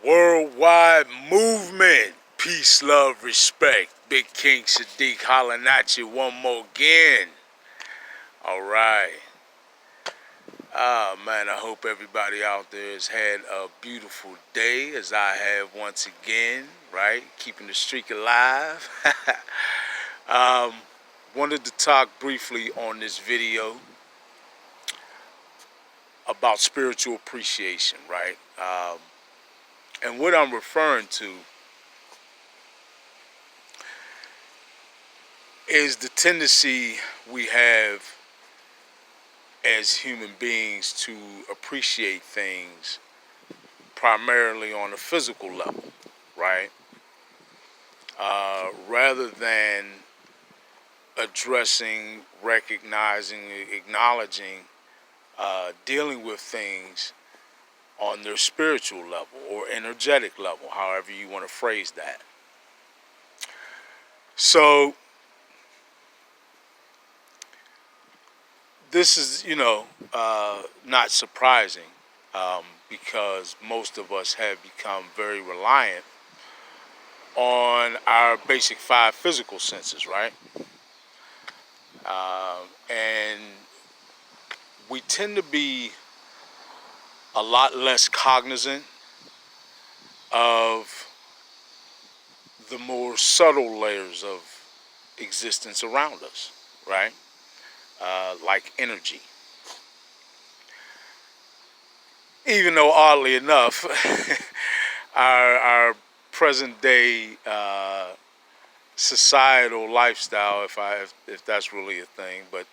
Worldwide movement. Peace, love, respect. Big King Sadiq hollering at you one more again. Alright. Man, I hope everybody out there has had a beautiful day as I have once again, right? Keeping the streak alive. Wanted to talk briefly on this video about spiritual appreciation, right? And what I'm referring to is the tendency we have as human beings to appreciate things primarily on a physical level, right? Rather than addressing, recognizing, acknowledging, dealing with things on their spiritual level or energetic level, however you want to phrase that. So this is, not surprising because most of us have become very reliant on our basic 5 physical senses, right? And we tend to be a lot less cognizant of the more subtle layers of existence around us, right? Like energy. Even though, oddly enough, our present day societal lifestyle, if that's really a thing, but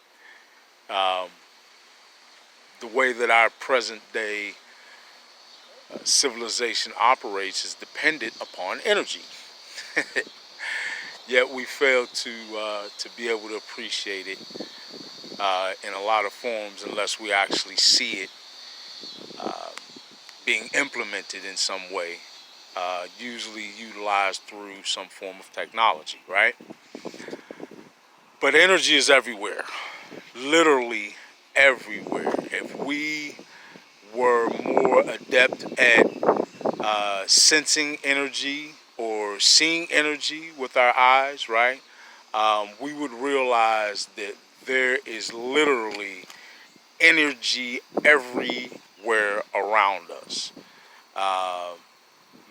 the way that our present day civilization operates is dependent upon energy. Yet we fail to be able to appreciate it in a lot of forms unless we actually see it being implemented in some way, usually utilized through some form of technology, right? But energy is everywhere, literally everywhere. If we were more adept at sensing energy or seeing energy with our eyes, right, we would realize that there is literally energy everywhere around us.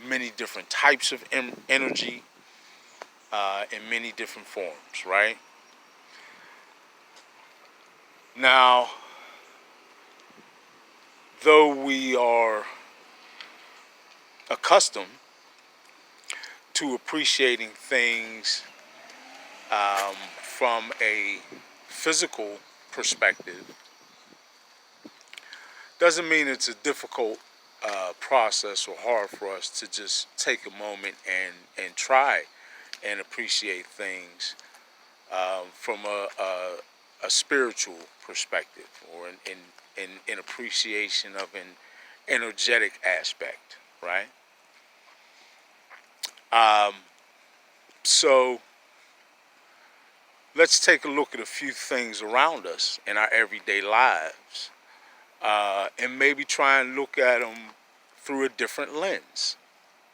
Many different types of energy in many different forms, right? Now, though we are accustomed to appreciating things from a physical perspective, doesn't mean it's a difficult process or hard for us to just take a moment and try and appreciate things from a spiritual perspective or in appreciation of an energetic aspect, right? So let's take a look at a few things around us in our everyday lives and maybe try and look at them through a different lens,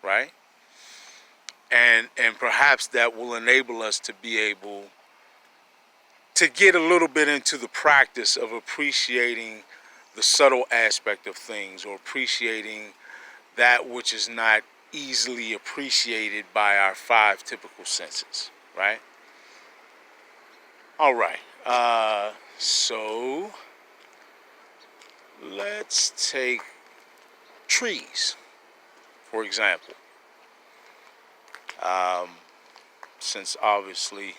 right? And perhaps that will enable us to be able to get a little bit into the practice of appreciating the subtle aspect of things, or appreciating that which is not easily appreciated by our 5 typical senses, right? All right. So let's take trees, for example. Since obviously,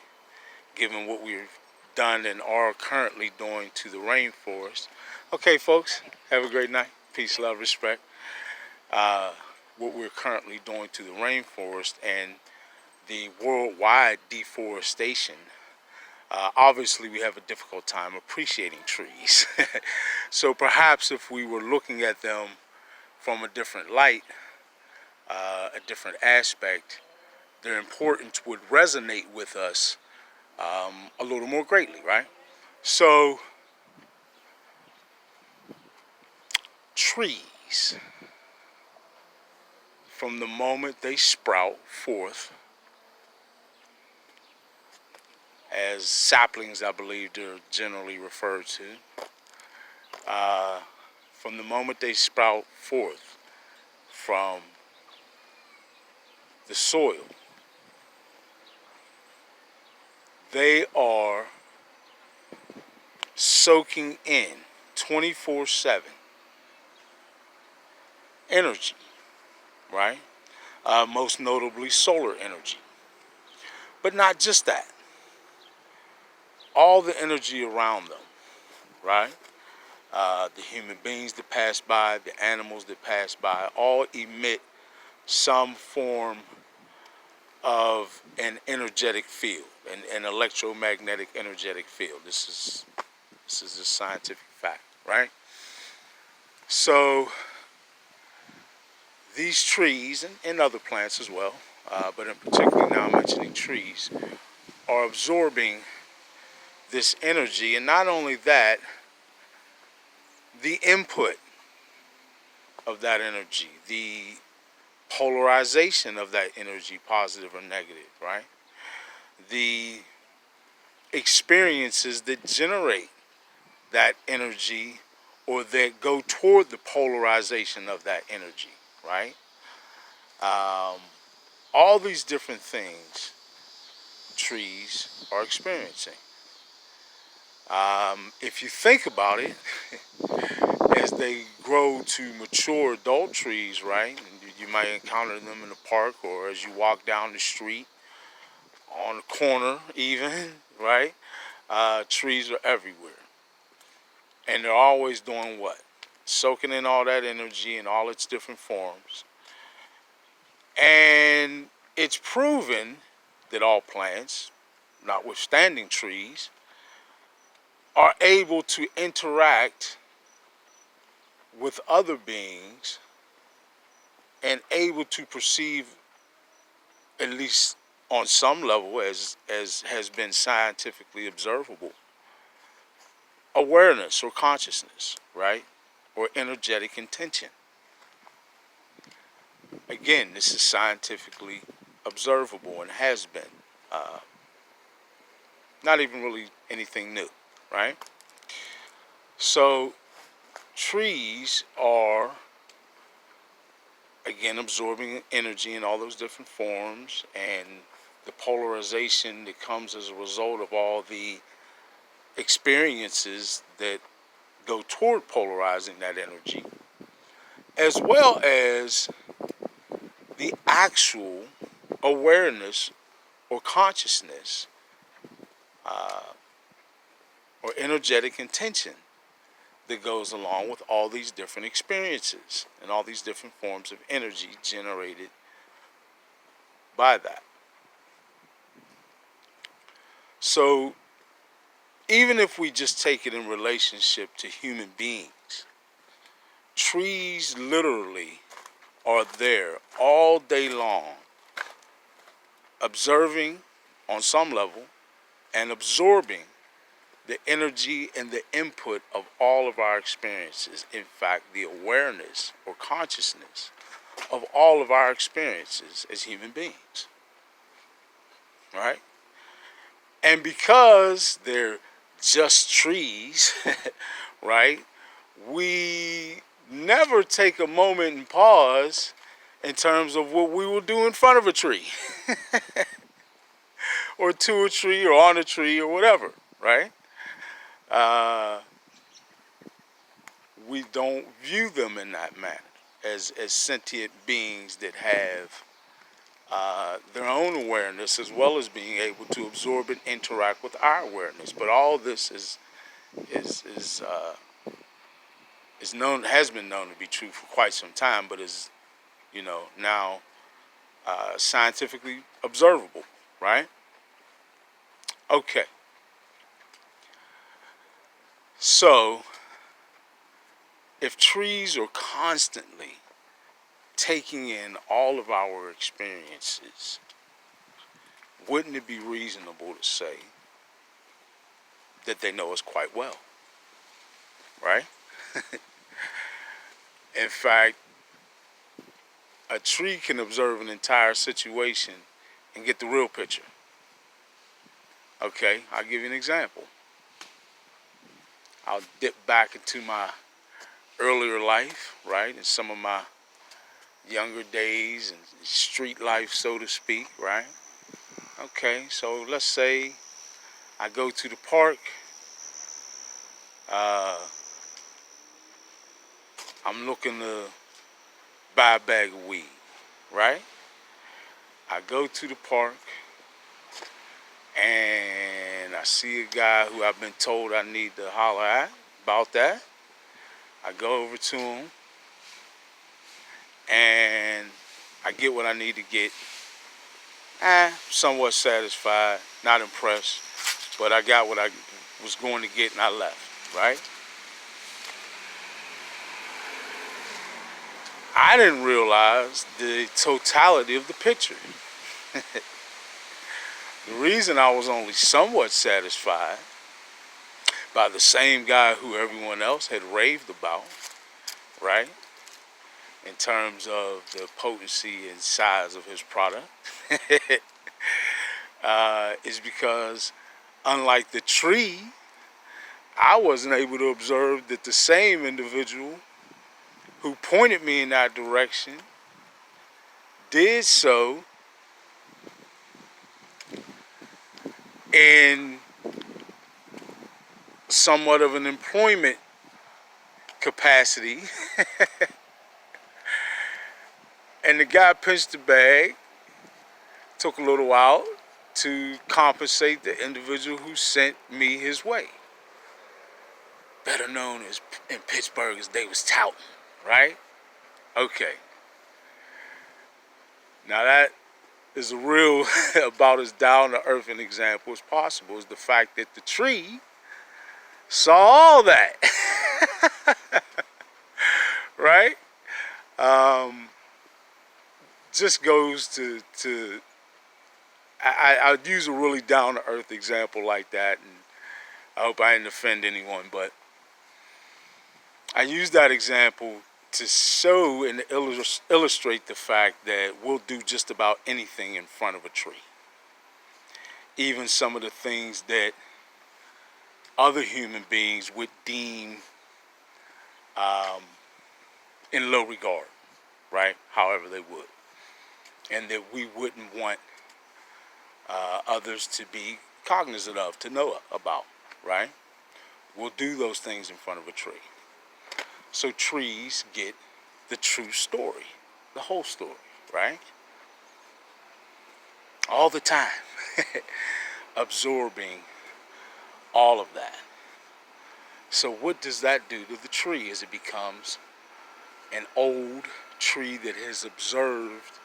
given what we've done and are currently doing to the rainforest. Okay, folks, have a great night. Peace, love, respect. What we're currently doing to the rainforest and the worldwide deforestation, obviously we have a difficult time appreciating trees. So perhaps if we were looking at them from a different light, a different aspect, their importance would resonate with us a little more greatly, right? So, trees. from the moment they sprout forth, as saplings, I believe they're generally referred to, from the moment they sprout forth from the soil, they are soaking in 24/7 energy, right? Most notably solar energy. But not just that. All the energy around them, right? The human beings that pass by, the animals that pass by, all emit some form of an energetic field, an electromagnetic energetic field. This is a scientific fact, right? So these trees and other plants as well, but in particular now I'm mentioning trees, are absorbing this energy, and not only that, the input of that energy, the polarization of that energy, positive or negative, right? The experiences that generate that energy or that go toward the polarization of that energy, right? All these different things trees are experiencing. If you think about it, as they grow to mature adult trees, right? And you might encounter them in the park or as you walk down the street, on the corner even, right? Trees are everywhere. And they're always doing what? Soaking in all that energy in all its different forms. And it's proven that all plants, notwithstanding trees, are able to interact with other beings and able to perceive, at least on some level, as has been scientifically observable, awareness or consciousness, right? Or energetic intention. Again, this is scientifically observable and has been. Not even really anything new, right? So trees are, again, absorbing energy in all those different forms, and the polarization that comes as a result of all the experiences that go toward polarizing that energy, as well as the actual awareness or consciousness or energetic intention that goes along with all these different experiences and all these different forms of energy generated by that. So even if we just take it in relationship to human beings, trees literally are there all day long, observing on some level and absorbing the energy and the input of all of our experiences. In fact, the awareness or consciousness of all of our experiences as human beings, right? And because they're just trees, right, we never take a moment and pause in terms of what we will do in front of a tree or to a tree or on a tree or whatever, right? We don't view them in that manner as sentient beings that have their own awareness, as well as being able to absorb and interact with our awareness. But all this is known, has been known to be true for quite some time, but is, now scientifically observable, right? Okay. So if trees are constantly taking in all of our experiences, wouldn't it be reasonable to say that they know us quite well, right? In fact, a tree can observe an entire situation and get the real picture. Okay, I'll give you an example. I'll dip back into my earlier life, right, and some of my younger days and street life, so to speak, right? Okay, so let's say I go to the park. Uh, I'm looking to buy a bag of weed, right? I go to the park and I see a guy who I've been told I need to holler at about that. I go over to him and I get what I need to get. Somewhat satisfied, not impressed, but I got what I was going to get and I left, right? I didn't realize the totality of the picture. The reason I was only somewhat satisfied by the same guy who everyone else had raved about, right? In terms of the potency and size of his product, is because unlike the tree, I wasn't able to observe that the same individual who pointed me in that direction did so in somewhat of an employment capacity. And the guy pinched the bag, took a little while to compensate the individual who sent me his way. Better known as in Pittsburgh as they was touting, right? Okay. Now that is a real about as down to earth an example as possible, is the fact that the tree saw all that. Right? Just goes to I'd use a really down to earth example like that, and I hope I didn't offend anyone, but I use that example to show and illustrate the fact that we'll do just about anything in front of a tree. Even some of the things that other human beings would deem in low regard, right? However they would. And that we wouldn't want others to be cognizant of, to know about, right? We'll do those things in front of a tree. So trees get the true story, the whole story, right? All the time, absorbing all of that. So what does that do to the tree as it becomes an old tree that has observed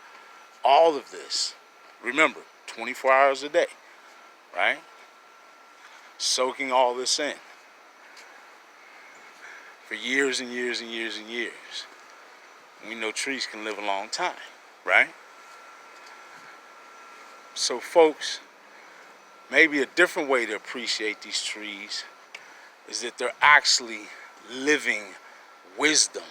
all of this? Remember, 24 hours a day, right? Soaking all this in for years and years and years and years. We know trees can live a long time, right? So folks, maybe a different way to appreciate these trees is that they're actually living wisdom